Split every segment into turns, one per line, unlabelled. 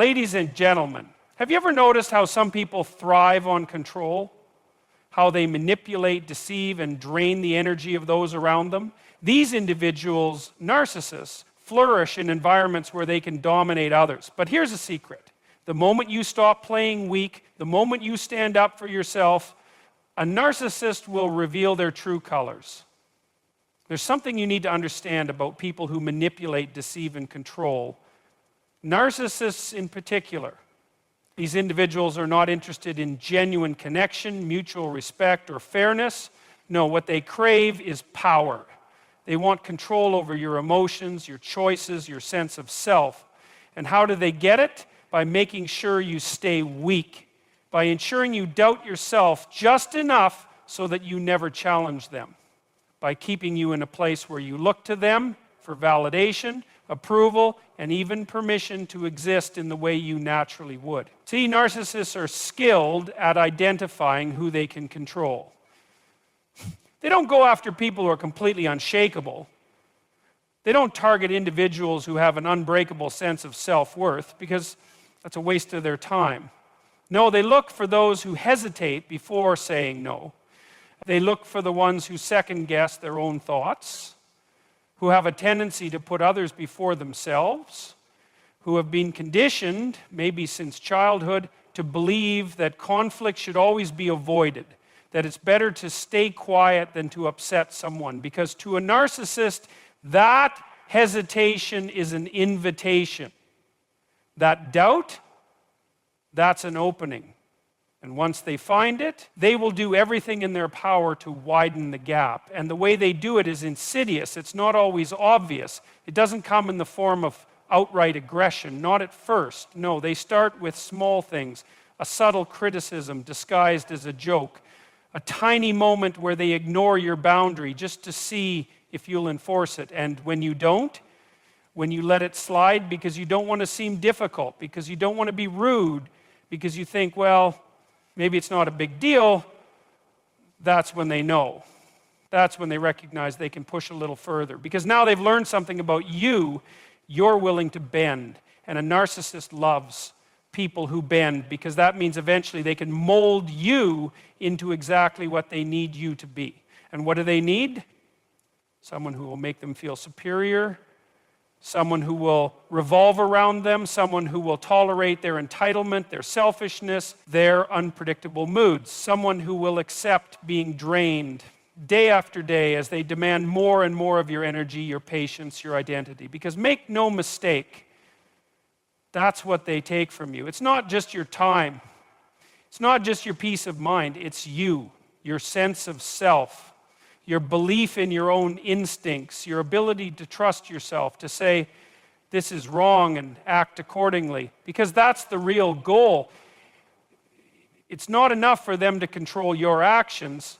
Ladies and gentlemen, have you ever noticed how some people thrive on control? How they manipulate, deceive, and drain the energy of those around them? These individuals, narcissists, flourish in environments where they can dominate others. But here's a secret. The moment you stop playing weak, the moment you stand up for yourself, a narcissist will reveal their true colors. There's something you need to understand about people who manipulate, deceive, and control. Narcissists in particular. These individuals are not interested in genuine connection, mutual respect, or fairness. No, what they crave is power. They want control over your emotions, your choices, your sense of self. And how do they get it? By making sure you stay weak, by ensuring you doubt yourself just enough so that you never challenge them, by keeping you in a place where you look to them for validation, approval, and even permission to exist in the way you naturally would. See, narcissists are skilled at identifying who they can control. They don't go after people who are completely unshakable. They don't target individuals who have an unbreakable sense of self-worth, because that's a waste of their time. No, they look for those who hesitate before saying no. They look for the ones who second-guess their own thoughts, who have a tendency to put others before themselves, who have been conditioned, maybe since childhood, to believe that conflict should always be avoided, that it's better to stay quiet than to upset someone. Because to a narcissist, that hesitation is an invitation. That doubt, that's an opening. And once they find it, they will do everything in their power to widen the gap. And the way they do it is insidious. It's not always obvious. It doesn't come in the form of outright aggression, not at first. No, they start with small things, a subtle criticism disguised as a joke, a tiny moment where they ignore your boundary just to see if you'll enforce it. And when you don't, when you let it slide because you don't want to seem difficult, because you don't want to be rude, because you think, well, maybe it's not a big deal, that's when they know. That's when they recognize they can push a little further. Because now they've learned something about you, you're willing to bend. And a narcissist loves people who bend, because that means eventually they can mold you into exactly what they need you to be. And what do they need? Someone who will make them feel superior, someone who will revolve around them, someone who will tolerate their entitlement, their selfishness, their unpredictable moods, someone who will accept being drained day after day as they demand more and more of your energy, your patience, your identity. Because make no mistake, that's what they take from you. It's not just your time. It's not just your peace of mind. It's you, your sense of self, your belief in your own instincts, your ability to trust yourself, to say, this is wrong and act accordingly. Because that's the real goal. It's not enough for them to control your actions.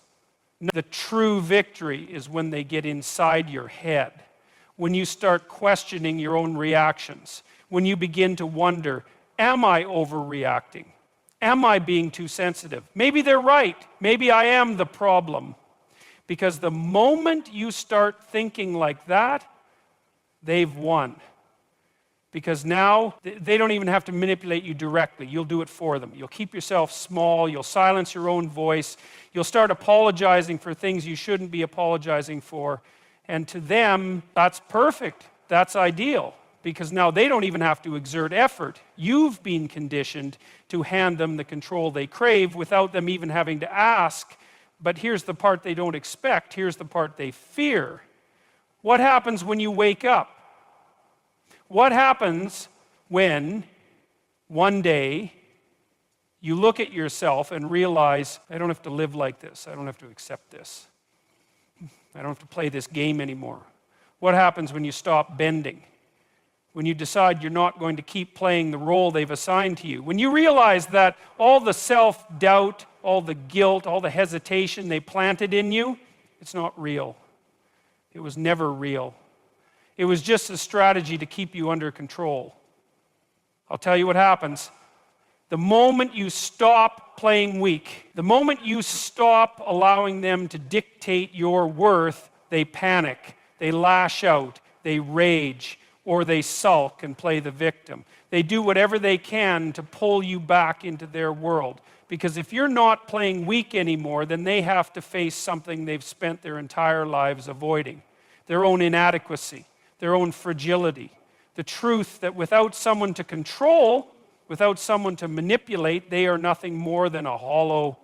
The true victory is when they get inside your head, when you start questioning your own reactions, when you begin to wonder, am I overreacting? Am I being too sensitive? Maybe they're right. Maybe I am the problem. Because the moment you start thinking like that, they've won. Because now they don't even have to manipulate you directly. You'll do it for them. You'll keep yourself small. You'll silence your own voice. You'll start apologizing for things you shouldn't be apologizing for. And to them, that's perfect. That's ideal. Because now they don't even have to exert effort. You've been conditioned to hand them the control they crave without them even having to ask. But here's the part they don't expect. Here's the part they fear. What happens when you wake up? What happens when one day you look at yourself and realize, I don't have to live like this. I don't have to accept this. I don't have to play this game anymore. What happens when you stop bending? When you decide you're not going to keep playing the role they've assigned to you? When you realize that all the self-doubt, all the guilt, all the hesitation they planted in you, it's not real. It was never real. It was just a strategy to keep you under control. I'll tell you what happens. The moment you stop playing weak, the moment you stop allowing them to dictate your worth, they panic, they lash out, they rage, or they sulk and play the victim. They do whatever they can to pull you back into their world. Because if you're not playing weak anymore, then they have to face something they've spent their entire lives avoiding. Their own inadequacy, their own fragility. The truth that without someone to control, without someone to manipulate, they are nothing more than a hollow,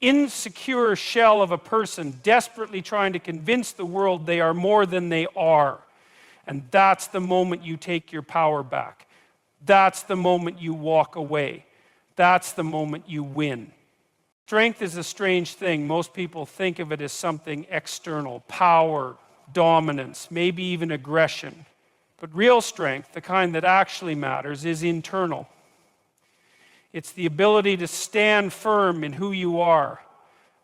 insecure shell of a person desperately trying to convince the world they are more than they are. And that's the moment you take your power back. That's the moment you walk away. That's the moment you win. Strength is a strange thing. Most people think of it as something external, power, dominance, maybe even aggression. But real strength, the kind that actually matters, is internal. It's the ability to stand firm in who you are,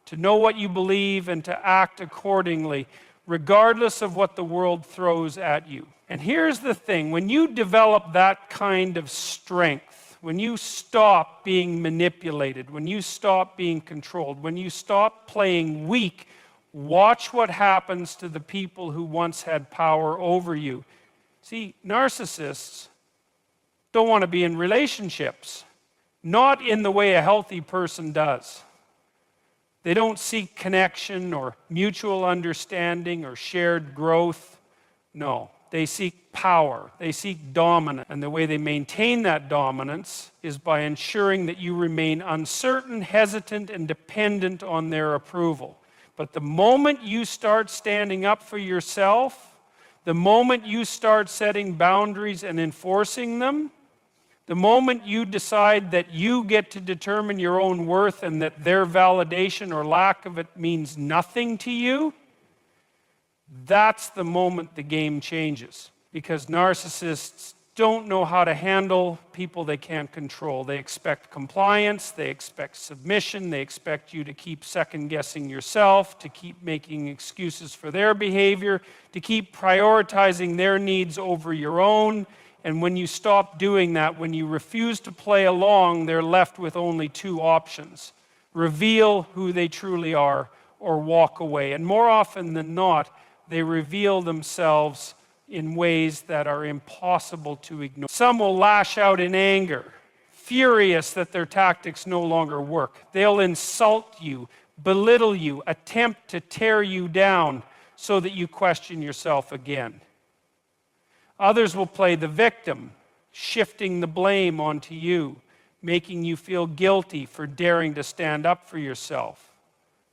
to know what you believe and to act accordingly, regardless of what the world throws at you. And here's the thing, when you develop that kind of strength, when you stop being manipulated, when you stop being controlled, when you stop playing weak, watch what happens to the people who once had power over you. See, narcissists don't want to be in relationships, not in the way a healthy person does. They don't seek connection or mutual understanding or shared growth. No, they seek power. They seek dominance. And the way they maintain that dominance is by ensuring that you remain uncertain, hesitant, and dependent on their approval. But the moment you start standing up for yourself, the moment you start setting boundaries and enforcing them, the moment you decide that you get to determine your own worth and that their validation or lack of it means nothing to you, that's the moment the game changes. Because narcissists don't know how to handle people they can't control. They expect compliance, they expect submission, they expect you to keep second-guessing yourself, to keep making excuses for their behavior, to keep prioritizing their needs over your own. And when you stop doing that, when you refuse to play along, they're left with only two options: reveal who they truly are or walk away. And more often than not, they reveal themselves in ways that are impossible to ignore. Some will lash out in anger, furious that their tactics no longer work. They'll insult you, belittle you, attempt to tear you down so that you question yourself again. Others will play the victim, shifting the blame onto you, making you feel guilty for daring to stand up for yourself.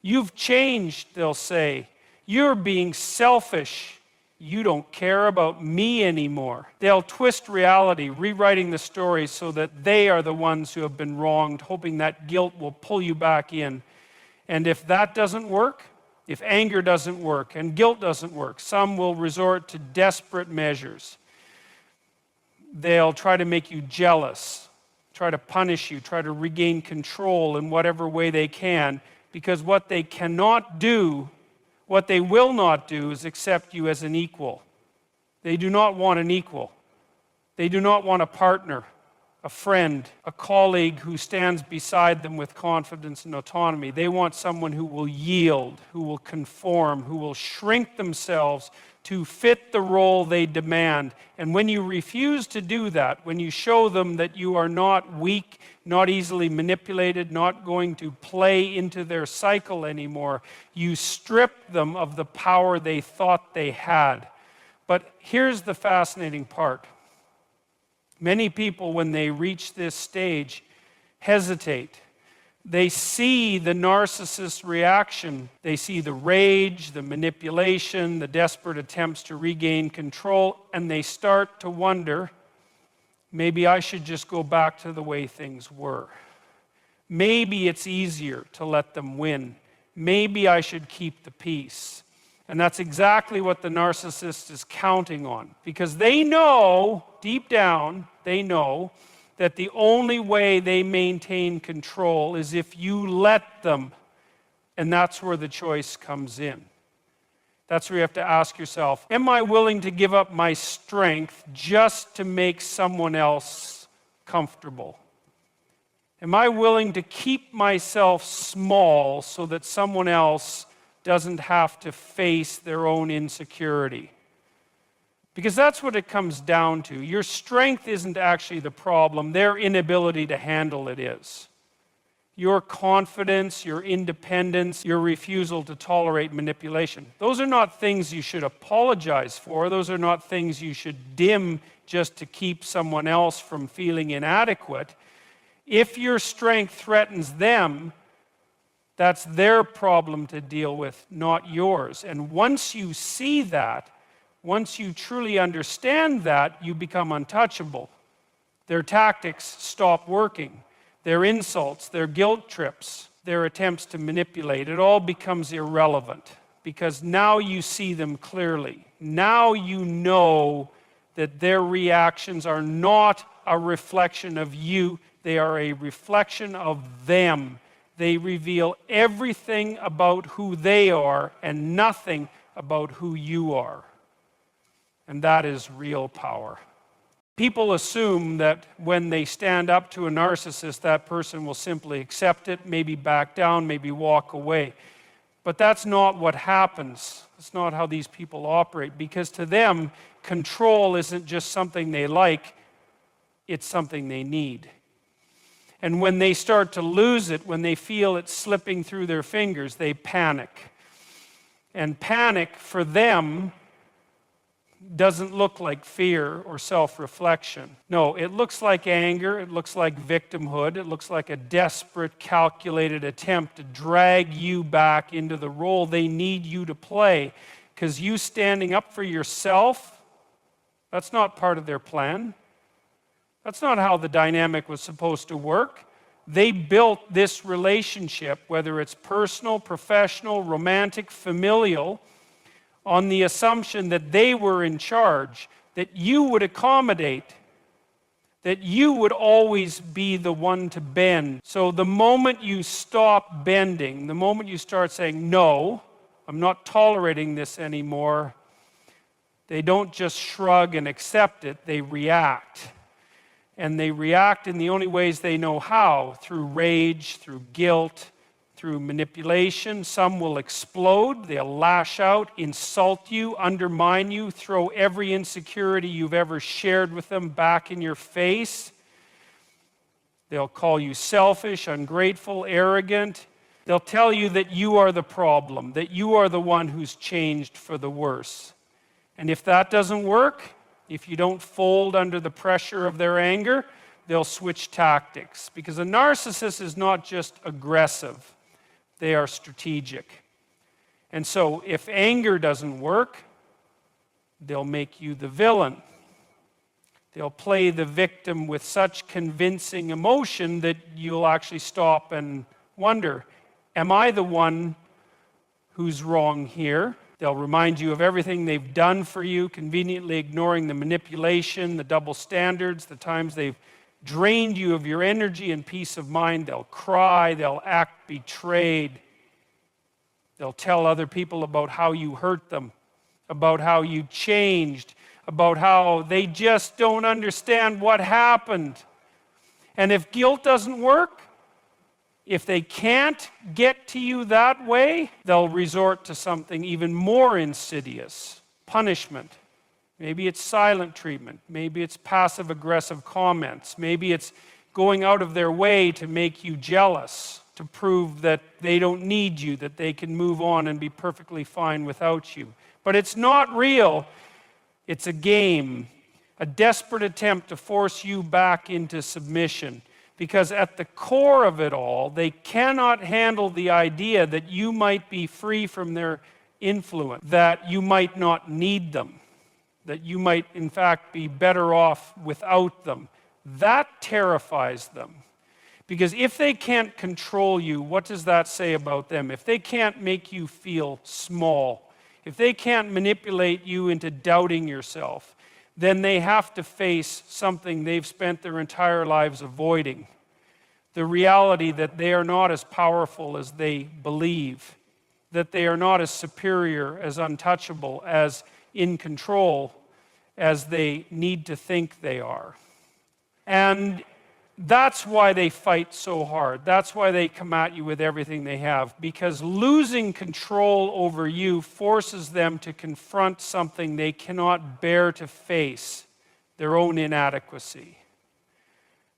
You've changed, they'll say. You're being selfish. You don't care about me anymore. They'll twist reality, rewriting the story so that they are the ones who have been wronged, hoping that guilt will pull you back in. And if that doesn't work, if anger doesn't work and guilt doesn't work, some will resort to desperate measures. They'll try to make you jealous, try to punish you, try to regain control in whatever way they can, because what they cannot do, what they will not do, is accept you as an equal. They do not want an equal. They do not want a partner, a friend, a colleague who stands beside them with confidence and autonomy. They want someone who will yield, who will conform, who will shrink themselves to fit the role they demand. And when you refuse to do that, when you show them that you are not weak, not easily manipulated, not going to play into their cycle anymore, you strip them of the power they thought they had. But here's the fascinating part. Many people, when they reach this stage, hesitate. They see the narcissist's reaction. They see the rage, the manipulation, the desperate attempts to regain control, and they start to wonder, maybe I should just go back to the way things were. Maybe it's easier to let them win. Maybe I should keep the peace. And that's exactly what the narcissist is counting on. Because they know, deep down, they know that the only way they maintain control is if you let them. And that's where the choice comes in. That's where you have to ask yourself, am I willing to give up my strength just to make someone else comfortable? Am I willing to keep myself small so that someone else doesn't have to face their own insecurity? Because that's what it comes down to. Your strength isn't actually the problem. Their inability to handle it is. Your confidence, your independence, your refusal to tolerate manipulation. Those are not things you should apologize for. Those are not things you should dim just to keep someone else from feeling inadequate. If your strength threatens them, that's their problem to deal with, not yours. And once you see that, once you truly understand that, you become untouchable. Their tactics stop working. Their insults, their guilt trips, their attempts to manipulate, it all becomes irrelevant because now you see them clearly. Now you know that their reactions are not a reflection of you, they are a reflection of them. They reveal everything about who they are and nothing about who you are. And that is real power. People assume that when they stand up to a narcissist, that person will simply accept it, maybe back down, maybe walk away. But that's not what happens. It's not how these people operate, because to them, control isn't just something they like, it's something they need. And when they start to lose it, when they feel it slipping through their fingers, they panic. And panic for them doesn't look like fear or self-reflection. No, it looks like anger, it looks like victimhood, it looks like a desperate, calculated attempt to drag you back into the role they need you to play. Because you standing up for yourself, that's not part of their plan. That's not how the dynamic was supposed to work. They built this relationship, whether it's personal, professional, romantic, familial, on the assumption that they were in charge, that you would accommodate, that you would always be the one to bend. So the moment you stop bending, the moment you start saying, no, I'm not tolerating this anymore, they don't just shrug and accept it, they react. And they react in the only ways they know how, through rage, through guilt, through manipulation. Some will explode, they'll lash out, insult you, undermine you, throw every insecurity you've ever shared with them back in your face. They'll call you selfish, ungrateful, arrogant. They'll tell you that you are the problem, that you are the one who's changed for the worse. And if that doesn't work, if you don't fold under the pressure of their anger, they'll switch tactics. Because a narcissist is not just aggressive. They are strategic. And so if anger doesn't work, they'll make you the villain. They'll play the victim with such convincing emotion that you'll actually stop and wonder, am I the one who's wrong here? They'll remind you of everything they've done for you, conveniently ignoring the manipulation, the double standards, the times they've drained you of your energy and peace of mind. They'll cry, they'll act betrayed. They'll tell other people about how you hurt them, about how you changed, about how they just don't understand what happened. And if guilt doesn't work, if they can't get to you that way, they'll resort to something even more insidious, punishment. Maybe it's silent treatment. Maybe it's passive-aggressive comments. Maybe it's going out of their way to make you jealous, to prove that they don't need you, that they can move on and be perfectly fine without you. But it's not real. It's a game, a desperate attempt to force you back into submission. Because at the core of it all, they cannot handle the idea that you might be free from their influence, that you might not need them, that you might, in fact, be better off without them. That terrifies them. Because if they can't control you, what does that say about them? If they can't make you feel small, if they can't manipulate you into doubting yourself, then they have to face something they've spent their entire lives avoiding. The reality that they are not as powerful as they believe, that they are not as superior, as untouchable, as in control as they need to think they are. And That's why they fight so hard. That's why they come at you with everything they have. Because losing control over you forces them to confront something they cannot bear to face, their own inadequacy.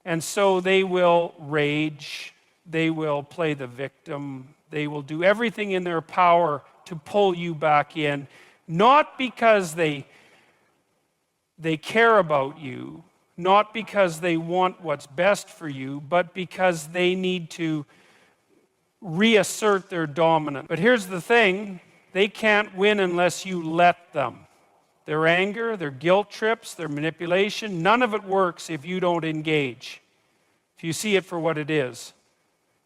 And so they will rage, they will play the victim, they will do everything in their power to pull you back in, not because they care about you, not because they want what's best for you, but because they need to reassert their dominance. But here's the thing, they can't win unless you let them. Their anger, their guilt trips, their manipulation, none of it works if you don't engage. If you see it for what it is.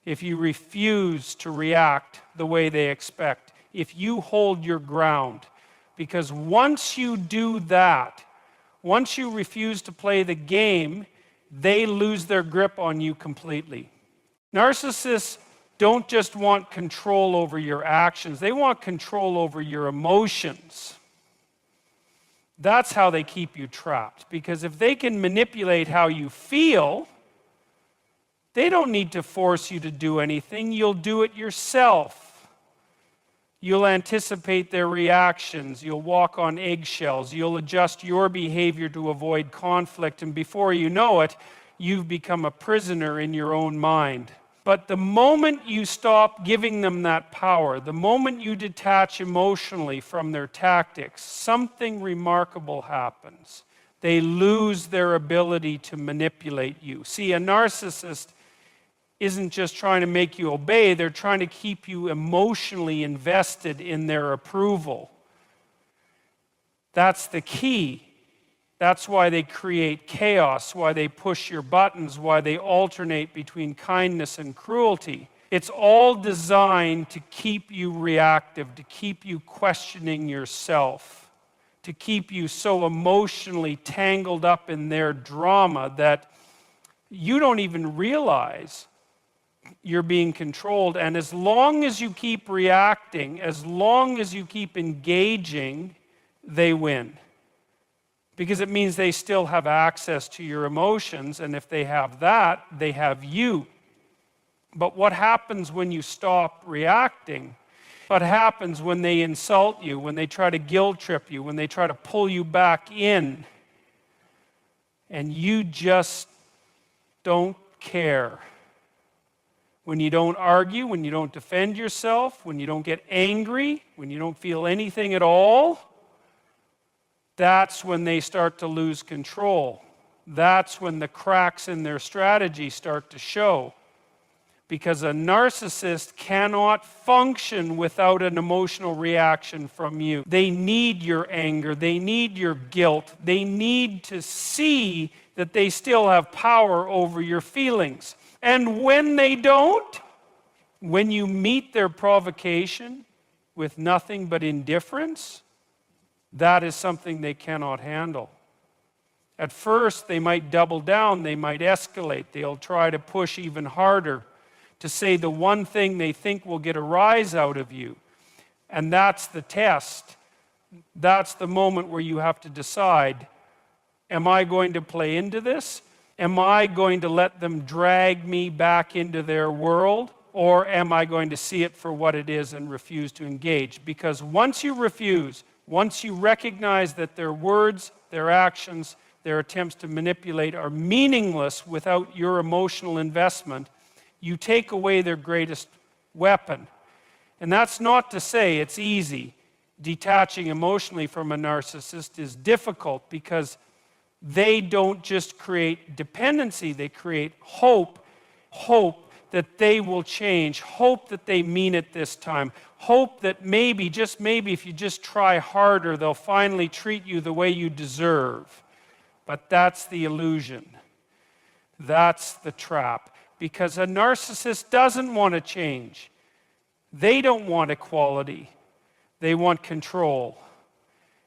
If you refuse to react the way they expect. If you hold your ground. Because once you do that, once you refuse to play the game, they lose their grip on you completely. Narcissists don't just want control over your actions, they want control over your emotions. That's how they keep you trapped. Because if they can manipulate how you feel, they don't need to force you to do anything. You'll do it yourself. You'll anticipate their reactions. You'll walk on eggshells. You'll adjust your behavior to avoid conflict. And before you know it, you've become a prisoner in your own mind. But the moment you stop giving them that power, the moment you detach emotionally from their tactics, something remarkable happens. They lose their ability to manipulate you. See, a narcissist isn't just trying to make you obey, they're trying to keep you emotionally invested in their approval. That's the key. That's why they create chaos, why they push your buttons, why they alternate between kindness and cruelty. It's all designed to keep you reactive, to keep you questioning yourself, to keep you so emotionally tangled up in their drama that you don't even realize you're being controlled. And as long as you keep reacting, as long as you keep engaging, they win. Because it means they still have access to your emotions, and if they have that, they have you. But what happens when you stop reacting? What happens when they insult you, when they try to guilt trip you, when they try to pull you back in, and you just don't care? When you don't argue, when you don't defend yourself, when you don't get angry, when you don't feel anything at all, that's when they start to lose control. That's when the cracks in their strategy start to show. Because a narcissist cannot function without an emotional reaction from you. They need your anger, they need your guilt, they need to see that they still have power over your feelings. And when they don't, when you meet their provocation with nothing but indifference, that is something they cannot handle. At first, they might double down, they might escalate, they'll try to push even harder to say the one thing they think will get a rise out of you. And that's the test. That's the moment where you have to decide, am I going to play into this? Am I going to let them drag me back into their world? Or am I going to see it for what it is and refuse to engage? Because once you refuse, once you recognize that their words, their actions, their attempts to manipulate are meaningless without your emotional investment, you take away their greatest weapon. And that's not to say it's easy. Detaching emotionally from a narcissist is difficult because they don't just create dependency, they create hope. Hope that they will change, hope that they mean it this time, hope that maybe, just maybe, if you just try harder, they'll finally treat you the way you deserve. But that's the illusion. That's the trap. Because a narcissist doesn't want to change. They don't want equality. They want control.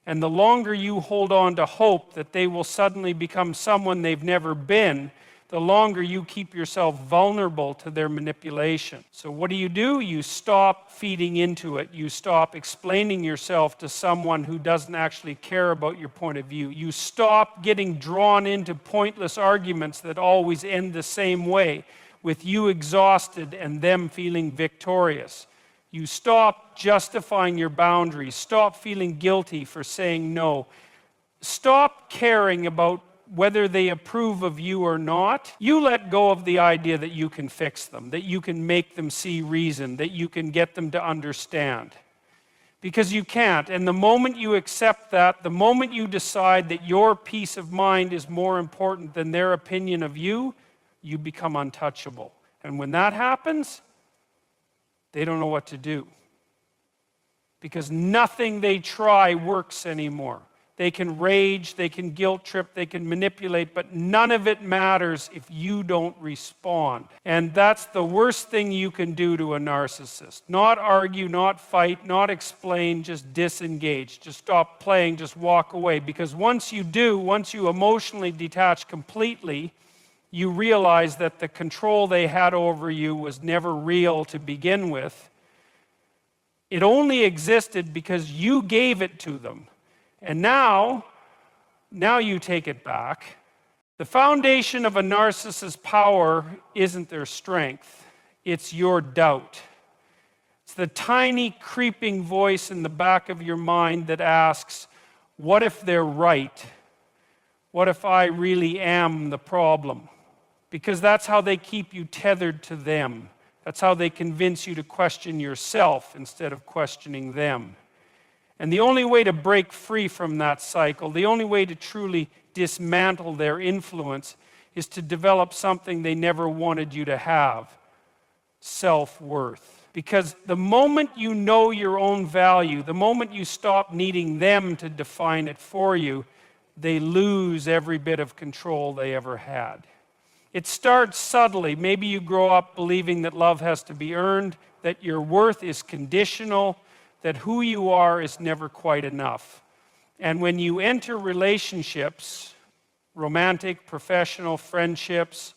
And the longer you hold on to hope that they will suddenly become someone they've never been, the longer you keep yourself vulnerable to their manipulation. So what do? You stop feeding into it. You stop explaining yourself to someone who doesn't actually care about your point of view. You stop getting drawn into pointless arguments that always end the same way, with you exhausted and them feeling victorious. You stop justifying your boundaries. Stop feeling guilty for saying no. Stop caring about whether they approve of you or not. You let go of the idea that you can fix them, that you can make them see reason, that you can get them to understand. Because you can't. And the moment you accept that, the moment you decide that your peace of mind is more important than their opinion of you, you become untouchable. And when that happens, they don't know what to do. Because nothing they try works anymore. They can rage, they can guilt trip, they can manipulate, but none of it matters if you don't respond. And that's the worst thing you can do to a narcissist. Not argue, not fight, not explain, just disengage. Just stop playing, just walk away. Because once you do, once you emotionally detach completely, you realize that the control they had over you was never real to begin with. It only existed because you gave it to them. And now you take it back. The foundation of a narcissist's power isn't their strength, it's your doubt. It's the tiny creeping voice in the back of your mind that asks, what if they're right? What if I really am the problem? Because that's how they keep you tethered to them. That's how they convince you to question yourself instead of questioning them. And the only way to break free from that cycle, the only way to truly dismantle their influence, is to develop something they never wanted you to have: self-worth. Because the moment you know your own value, the moment you stop needing them to define it for you, they lose every bit of control they ever had. It starts subtly. Maybe you grow up believing that love has to be earned, that your worth is conditional, that who you are is never quite enough. And when you enter relationships, romantic, professional, friendships,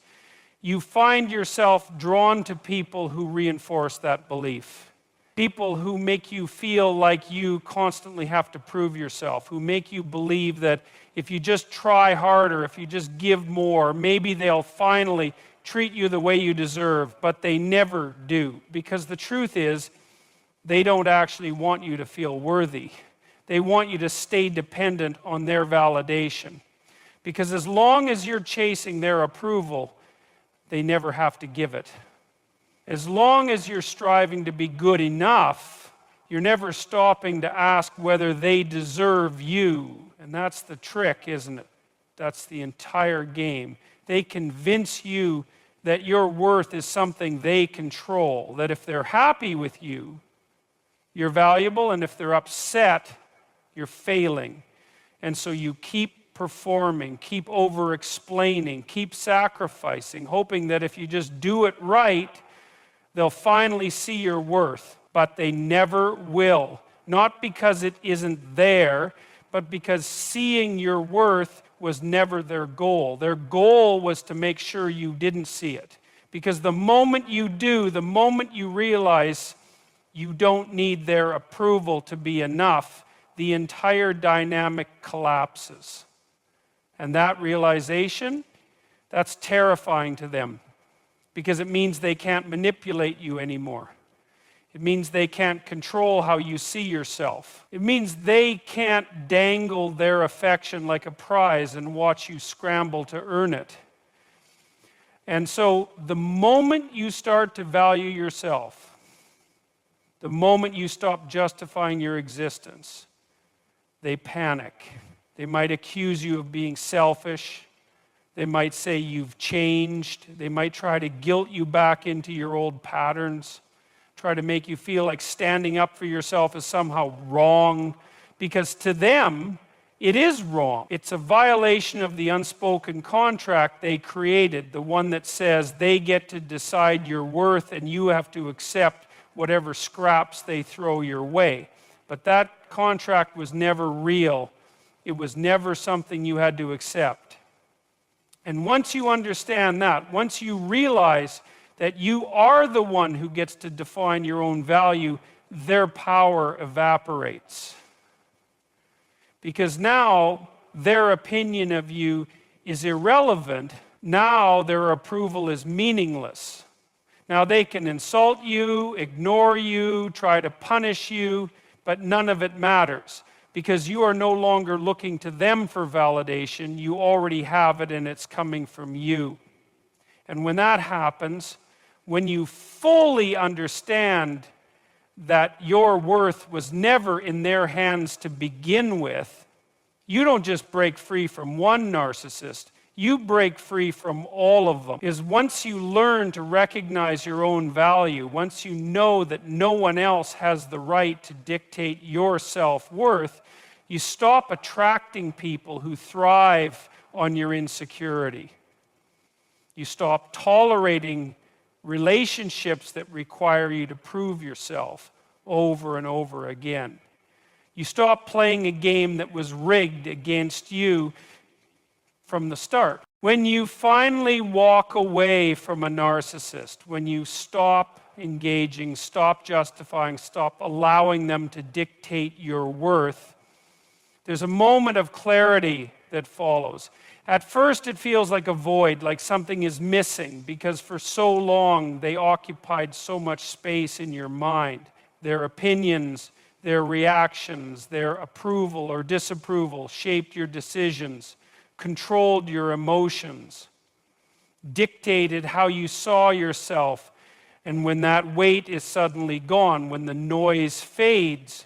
you find yourself drawn to people who reinforce that belief. People who make you feel like you constantly have to prove yourself, who make you believe that if you just try harder, if you just give more, maybe they'll finally treat you the way you deserve, but they never do. Because the truth is, they don't actually want you to feel worthy. They want you to stay dependent on their validation. Because as long as you're chasing their approval, they never have to give it. As long as you're striving to be good enough, you're never stopping to ask whether they deserve you. And that's the trick, isn't it? That's the entire game. They convince you that your worth is something they control, that if they're happy with you, you're valuable, and if they're upset, you're failing. And so you keep performing, keep over-explaining, keep sacrificing, hoping that if you just do it right, they'll finally see your worth. But they never will. Not because it isn't there, but because seeing your worth was never their goal. Their goal was to make sure you didn't see it. Because the moment you do, the moment you realize you don't need their approval to be enough, the entire dynamic collapses. And that realization, that's terrifying to them, because it means they can't manipulate you anymore. It means they can't control how you see yourself. It means they can't dangle their affection like a prize and watch you scramble to earn it. And so the moment you start to value yourself, the moment you stop justifying your existence, they panic. They might accuse you of being selfish. They might say you've changed. They might try to guilt you back into your old patterns, try to make you feel like standing up for yourself is somehow wrong, because to them, it is wrong. It's a violation of the unspoken contract they created, the one that says they get to decide your worth and you have to accept whatever scraps they throw your way. But that contract was never real. It was never something you had to accept. And once you understand that, once you realize that you are the one who gets to define your own value, their power evaporates. Because now their opinion of you is irrelevant. Now their approval is meaningless. Now they can insult you, ignore you, try to punish you, but none of it matters. Because you are no longer looking to them for validation. You already have it and it's coming from you. And when that happens, when you fully understand that your worth was never in their hands to begin with, you don't just break free from one narcissist, you break free from all of them. Is once you learn to recognize your own value, once you know that no one else has the right to dictate your self-worth, you stop attracting people who thrive on your insecurity. You stop tolerating relationships that require you to prove yourself over and over again. You stop playing a game that was rigged against you from the start. When you finally walk away from a narcissist, when you stop engaging, stop justifying, stop allowing them to dictate your worth, there's a moment of clarity that follows. At first it feels like a void, like something is missing, because for so long they occupied so much space in your mind. Their opinions, their reactions, their approval or disapproval shaped your decisions, controlled your emotions, dictated how you saw yourself. And when that weight is suddenly gone, when the noise fades,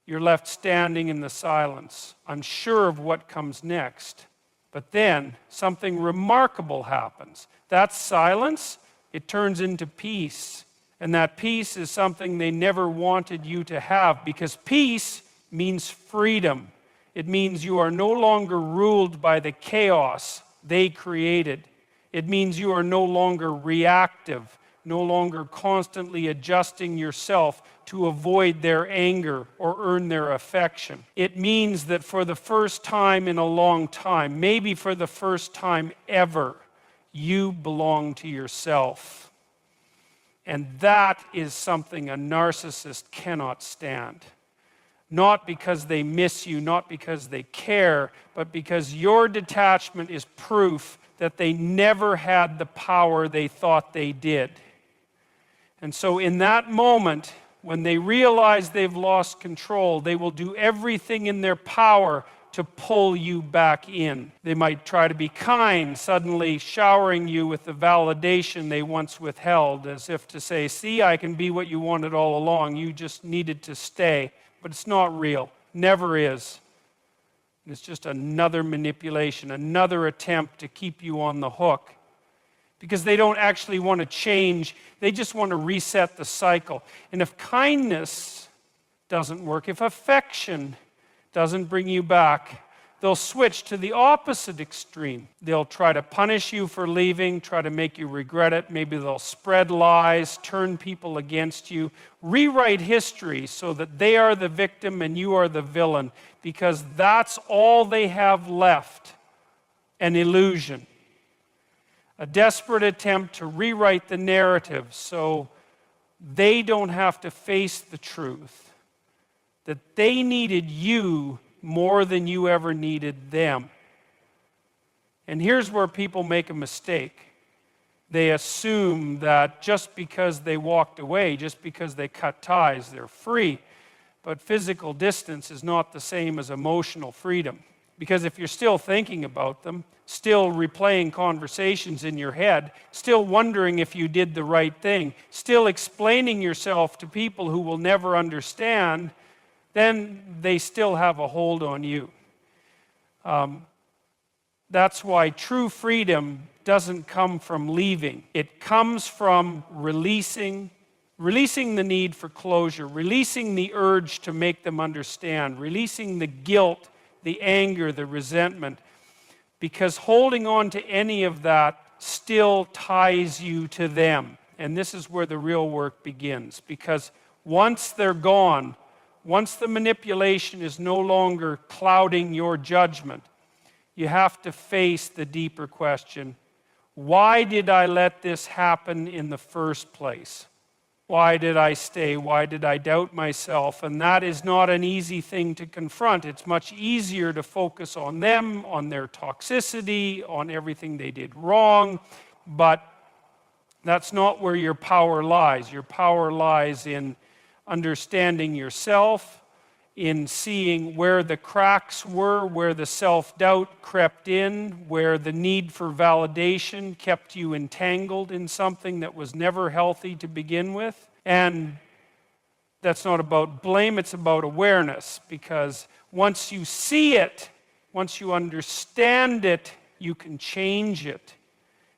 you're left standing in the silence, unsure of what comes next. But then something remarkable happens. That silence, it turns into peace. And that peace is something they never wanted you to have, because peace means freedom. It means you are no longer ruled by the chaos they created. It means you are no longer reactive, no longer constantly adjusting yourself to avoid their anger or earn their affection. It means that for the first time in a long time, maybe for the first time ever, you belong to yourself. And that is something a narcissist cannot stand. Not because they miss you, not because they care, but because your detachment is proof that they never had the power they thought they did. And so in that moment, when they realize they've lost control, they will do everything in their power to pull you back in. They might try to be kind, suddenly showering you with the validation they once withheld, as if to say, see, I can be what you wanted all along. You just needed to stay. But it's not real. Never is. It's just another manipulation, another attempt to keep you on the hook. Because they don't actually want to change. They just want to reset the cycle. And if kindness doesn't work, if affection doesn't bring you back, they'll switch to the opposite extreme. They'll try to punish you for leaving, try to make you regret it. Maybe they'll spread lies, turn people against you, rewrite history so that they are the victim and you are the villain, because that's all they have left, an illusion. A desperate attempt to rewrite the narrative so they don't have to face the truth that they needed you more than you ever needed them. And here's where people make a mistake. They assume that just because they walked away, just because they cut ties, they're free. But physical distance is not the same as emotional freedom. Because if you're still thinking about them, still replaying conversations in your head, still wondering if you did the right thing, still explaining yourself to people who will never understand, then they still have a hold on you. That's why true freedom doesn't come from leaving. It comes from releasing the need for closure, releasing the urge to make them understand, releasing the guilt, the anger, the resentment, because holding on to any of that still ties you to them. And this is where the real work begins, because once they're gone, once the manipulation is no longer clouding your judgment, You have to face the deeper question, why did I let this happen in the first place? Why did I stay? Why did I doubt myself? And that is not an easy thing to confront. It's much easier to focus on them, on their toxicity, on everything they did wrong, but that's not where your power lies. Your power lies in understanding yourself, in seeing where the cracks were, where the self-doubt crept in, where the need for validation kept you entangled in something that was never healthy to begin with. And that's not about blame, it's about awareness, because once you see it, once you understand it, you can change it.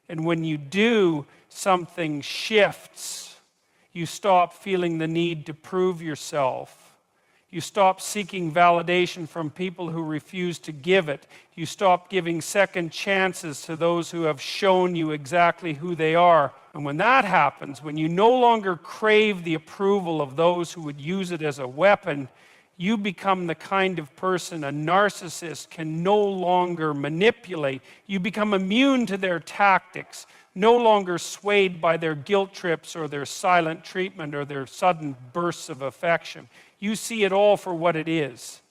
And when you do, something shifts. You stop feeling the need to prove yourself. You stop seeking validation from people who refuse to give it. You stop giving second chances to those who have shown you exactly who they are. And when that happens, when you no longer crave the approval of those who would use it as a weapon, you become the kind of person a narcissist can no longer manipulate. You become immune to their tactics, no longer swayed by their guilt trips or their silent treatment or their sudden bursts of affection. You see it all for what it is,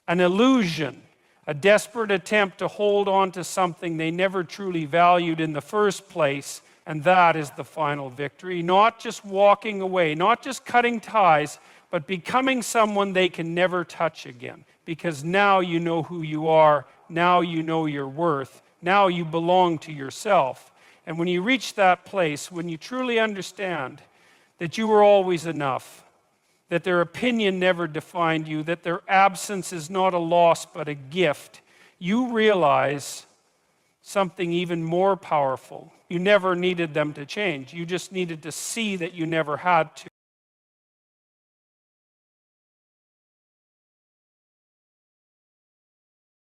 an illusion, a desperate attempt to hold on to something they never truly valued in the first place, and that is the final victory. Not just walking away, not just cutting ties, but becoming someone they can never touch again. Because now you know who you are, now you know your worth, now you belong to yourself. And when you reach that place, when you truly understand that you were always enough, that their opinion never defined you, that their absence is not a loss but a gift, you realize something even more powerful. You never needed them to change. You just needed to see that you never had to.